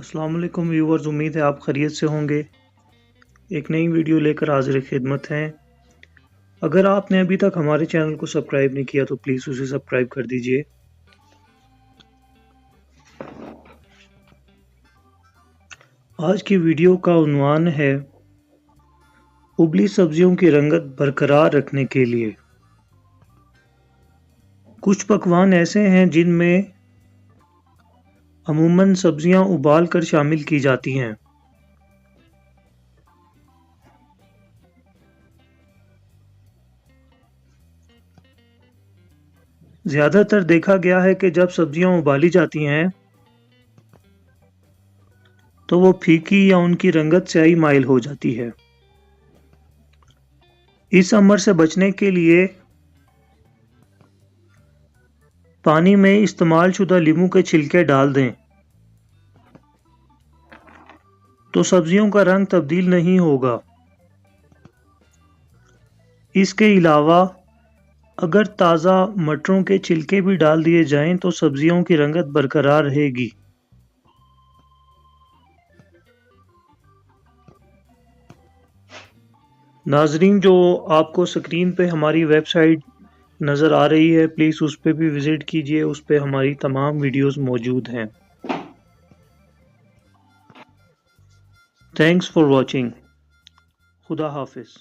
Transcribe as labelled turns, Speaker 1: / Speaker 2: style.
Speaker 1: अस्सलाम वालेकुम व्यूवर्स, उम्मीद है आप खैरियत से होंगे। एक नई वीडियो लेकर हाजिर खिदमत हैं। अगर आपने अभी तक हमारे चैनल को सब्सक्राइब नहीं किया तो प्लीज़ उसे सब्सक्राइब कर दीजिए। आज की वीडियो का उन्वान है उबली सब्जियों की रंगत बरकरार रखने के लिए। कुछ पकवान ऐसे हैं जिनमें अमूमन सब्जियां उबाल कर शामिल की जाती हैं। ज़्यादातर देखा गया है कि जब सब्जियां उबाली जाती हैं तो वो फीकी या उनकी रंगत स्याही माइल हो जाती है। इस अमर से बचने के लिए पानी में इस्तेमाल शुदा लीमू के छिलके डाल दें तो सब्जियों का रंग तब्दील नहीं होगा। इसके अलावा अगर ताज़ा मटरों के छिलके भी डाल दिए जाएं तो सब्जियों की रंगत बरकरार रहेगी। नाजरीन, जो आपको स्क्रीन पे हमारी वेबसाइट नज़र आ रही है, प्लीज़ उस पे भी विज़िट कीजिए। उस पे हमारी तमाम वीडियोस मौजूद हैं। Thanks for watching. खुदा हाफिज़।